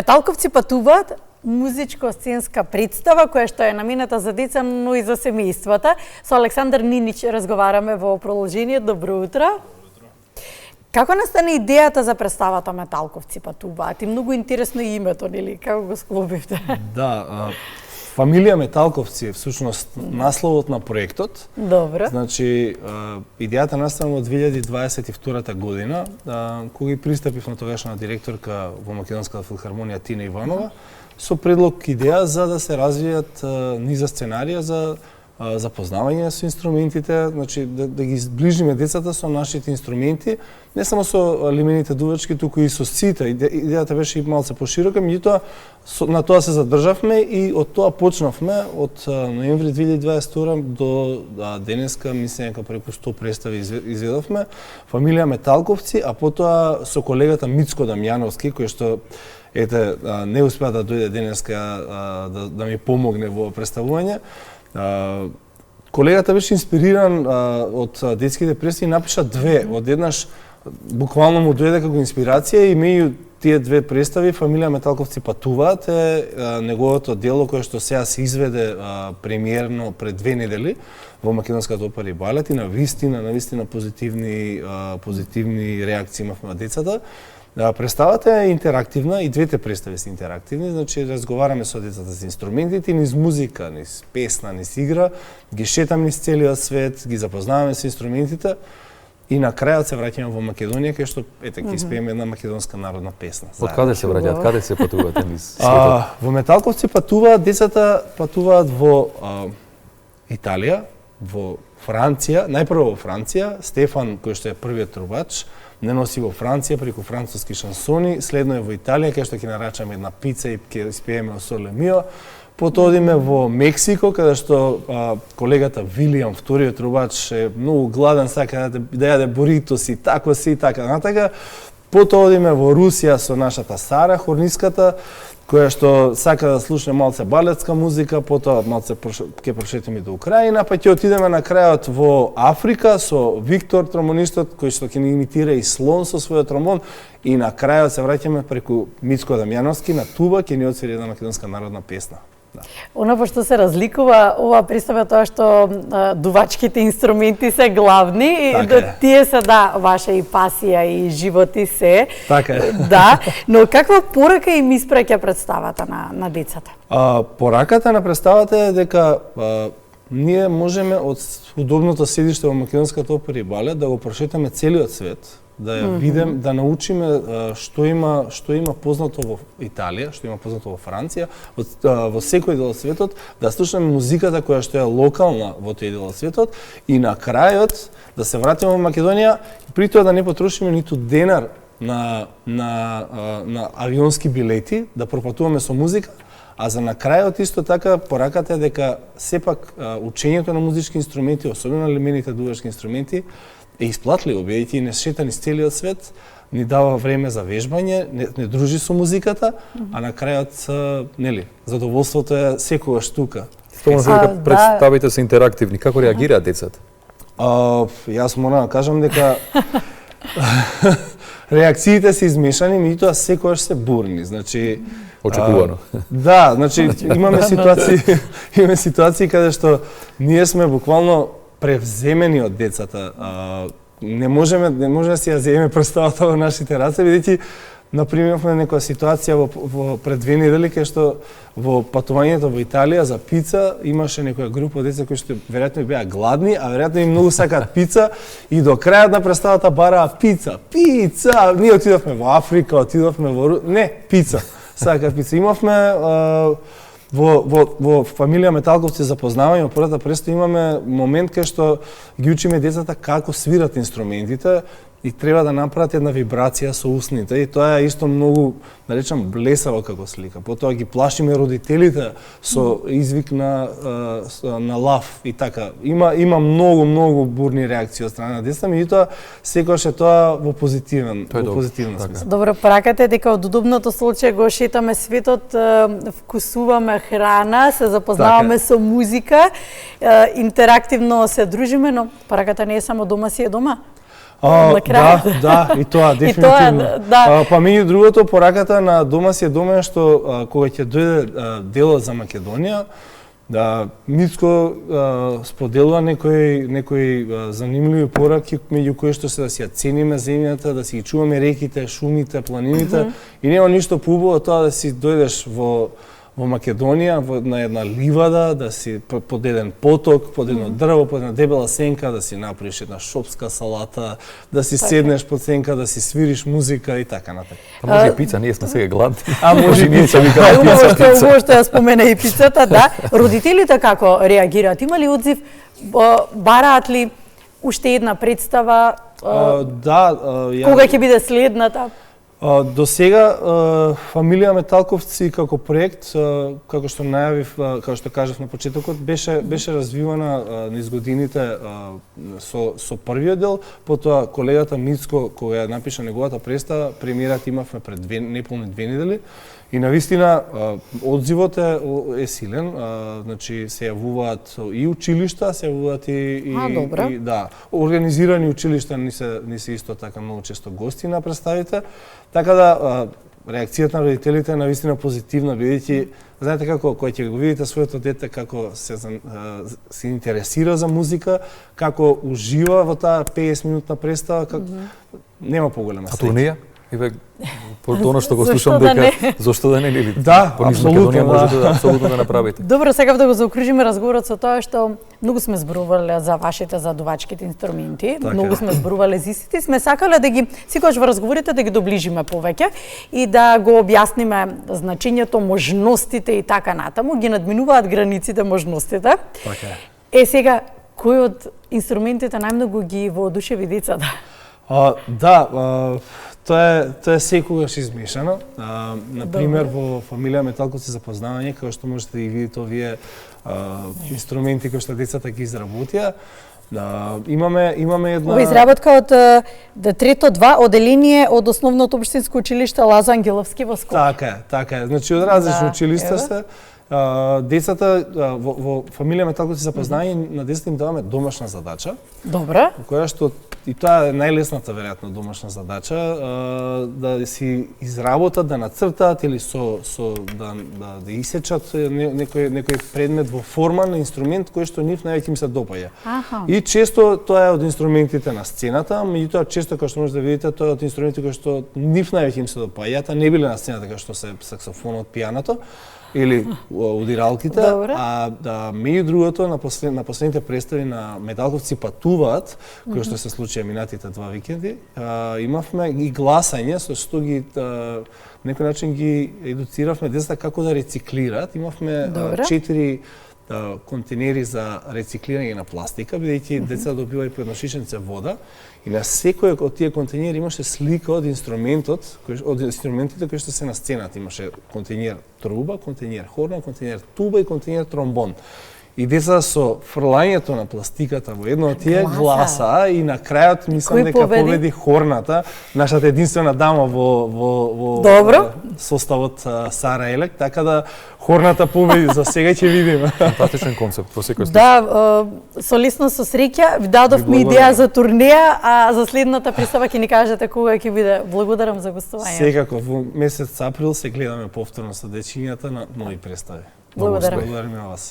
Металковци патуваат, музичко-сценска представа која што е наменета за деца, но и за семејствата. Со Александар Нинич разговараме во продолжение. Добро утро. Како настане идејата за представата Металковци патуваат? И многу интересно името, нели? Како го склопивте? Да, фамилија Металковци е всушност насловот на проектот. Добро. Значи, идејата настана во 2022 година, кога и пристапив на тогашна директорка во Македонската филхармонија Тина Иванова, со предлог идеја за да се развијат низа сценарија за запознавање со инструментите, значи да ги зближиме децата со нашите инструменти, не само со лимените дувачки, туку и со сите. Идејата беше и малце поширока, меѓутоа на тоа се задржавме и од тоа почнавме од ноември 2022 до денеска, мислам дека преку 100 представи изведовме. Фамилија Металковци, а потоа со колегата Мицко Дамјановски, кој што не успеа да дојде денеска да ми помогне во представување. Колегата беше инспириран од детските представи и напиша две. Одеднаш буквално му дојде како инспирација и меѓу тие две представи Фамилија Металковци патуваат е неговото дело кое што сега се изведе премиерно пред 2 недели во Македонската опера и балет и навистина позитивни реакции имавме од децата. Представата е интерактивна и двете представи се интерактивни, значи разговараме со децата за инструментите, низ музика, низ песна, низ игра, ги шетаме низ целиот свет, ги запознаваме со инструментите и на крајот се враќаме во Македонија, кај што ќе испееме една македонска народна песна. Од каде се враќаат? Каде се патувате низ светот? Во Металковци патуваат, децата патуваат во Италија, во Франција, најпрво во Франција, Стефан, кој што е првиот трубач, не носи во Франција преку француски шансони, следно е во Италија, кај што ќе нарачаме една пица и ќе испееме о Соле Мио. Потоа одиме во Мексико, каде што колегата Вилијам, вториот трубач, е многу гладен, сака да јаде буритоси, тако си и така натака. Потоа одиме во Русија со нашата Сара, хорниската, која што сака да слушне малце балетска музика, потоа малце ќе прошетиме до Украина, па ќе отидеме на крајот во Африка со Виктор, тромбонистот, кој што ќе ни имитира и слон со својот тромбон, и на крајот се враќаме преку Мицко Дамјановски на туба, ќе ни отсвири една македонска народна песна. Да. Она по што се разликува ова представа тоа што дувачките инструменти се главни, така тие се ваша и пасија и живот и се. Така е. Да, но каква порака им испраќа представата на децата? Пораката на представата е дека ние можеме од удобното седиште во Македонската опера и балет да го прошетаме целиот свет, да ја видиме, да научиме што има познато во Италија, што има познато во Франција, во секој дел од светот, да слушаме музиката која што е локална во тој дел од светот и на крајот да се вратиме во Македонија, при тоа да не потрошиме ниту денар на авионски билети, да пропатуваме со музика, а за на крајот исто така пораката е дека сепак учењето на музички инструменти, особено лимените дувачки инструменти, е исплатливо, бидејќи не шета низ целиот свет, ни дава време за вежбање, не дружи со музиката, а на крајот, нели, задоволството е секогаш тука. Тоа дека представите се интерактивни, како реагираат децата? Јас морам да кажам дека реакциите се измешани, меѓутоа секогаш се бурни, значи очекувано. Да, значи имаме ситуации каде што ние сме буквално превземени од децата. Не може да си ја земеме представата во нашите раце, бидејќи например имавме некоја ситуација во пред 2 недели кај што во патувањето во Италија за пица имаше некоја група деца кои што веројатно беа гладни, а веројатно и многу сакаат пица и до крајот на представата бараа пица. Пица! Ние отидовме во Африка, отидовме во пица. Сакаат пица. Имавме во Фамилија Металковци запознавање во првата представа имаме момент кај што ги учиме децата како свират инструментите и треба да направат една вибрација со усните и тоа е исто многу, да речам, блесаво како слика. Потоа ги плашиме родителите со извик на лав и така. Има многу бурни реакции од страна на децата, меѓутоа секогаш е тоа во позитивен смисла. Добро, пораката е дека од удобното случај го шетаме светот, вкусуваме храна, се запознаваме со музика, интерактивно се дружиме, но пораката не е само дома си е дома. на крај. Да, и тоа дефинитивно. да. Па меѓу другото, пораката на Дома си е дома што кога ќе дојде делот за Македонија, да Мицко споделува некои занимливи пораки меѓу кои што се да си ја цениме земјата, да си ги чуваме реките, шумите, планините и нема ништо поубаво тоа да си дојдеш во Македонија, на една ливада, да си под еден поток, под едно дрво, под една дебела сенка, да си направиш една шопска салата, да си седнеш под сенка, да си свириш музика и така натаму. Може и пица, ние сме сега гладни. Може и пица, ви кажа Убаво што ја спомена и пицата, да. Родителите како реагираат? Има ли одзив? Бараат ли уште една представа? Да. Кога ќе биде следната? До сега фамилија Металковци како проект, како што најавив, како што кажав на почетокот, беше развивана низ годините со првиот дел, потоа колегата Мицко кога ја напиша неговата представа, премиерат имавме пред неполни 2 недели. И навистина одзивот е силен, значи се јавуваат и училишта, се јавуваат и да, организирани училишта не се исто така многу често гости на представите. Така да реакцијата на родителите е навистина позитивна, бидејќи знаете како кога ќе го видите своето дете како се интересира за музика, како ужива во таа 50 минутна представа, како нема поголема среќа. А турнија? Иве, по тоа што го слушам дека зошто да не или да, Македонија можете да апсолутно да направите. Добро, сакав да го заокружиме разговорот со тоа што многу сме зборувале за вашите задувачките инструменти, многу сме зборувале за истите и сме сакале да ги секогаш во разговорите да ги доближиме повеќе и да го објасниме значењето, можностите и така натаму, ги надминуваат границите можностите. Така е. Сега кој од инструментите најмногу ги воодушеви децата? Тоа е секогаш измешано. Например, во фамилија Металковци за познавање, како што можете да ги видите овие инструменти кои што децата ги изработија, имаме една... Ова изработка од трето 2 оделение од Основното општинско училиште Лазо Ангеловски во Скопје. Така е. Значи, од различни училишта се. Децата во фамилија Металковци за познавање на децата им даваме домашна задача. Добра. Која што и тоа е најлесната веројатно домашна задача, да си изработат, да нацртаат или да исечат некој предмет во форма на инструмент кој што нив највеќе им се допаѓа. И често тоа е од инструментите на сцената, меѓутоа често како што можете да видите тоа е од инструменти кои што нив највеќе им се допаѓаат, не биле на сцената како што се саксофонот, пијаното или удиралките, меѓу другото на последните представи на Металковци патуваат, кои што се случија минатите 2 викенди, имавме и гласање со што ги некој начин ги едуциравме децата како да рециклираат. Имавме 4 контейнери за рециклирање на пластика, бидејќи децата добиваат по едно шишенце вода и на секој од тие контейнери имаше слика од инструментите кои што се на сцената. Имаше контейнер труба, контейнер хорна, контейнер туба и контейнер тромбон. И децата со фрлањето на пластиката во едно од тие гласа и на крајот мислам дека победи хорната, нашата единствена дама во составот Сара Елек, така да хорната победи, за сега ќе видиме. Фантастичен концепт во секој случај. Да, солисно со среќа, ви дадовме идеја за турнеја, а за следната представа ќе ни кажете кога ќе биде. Благодарам за гостување. Секако во месец април се гледаме повторно со дечињата на нови представи. Благодарам. Благодарам на вас.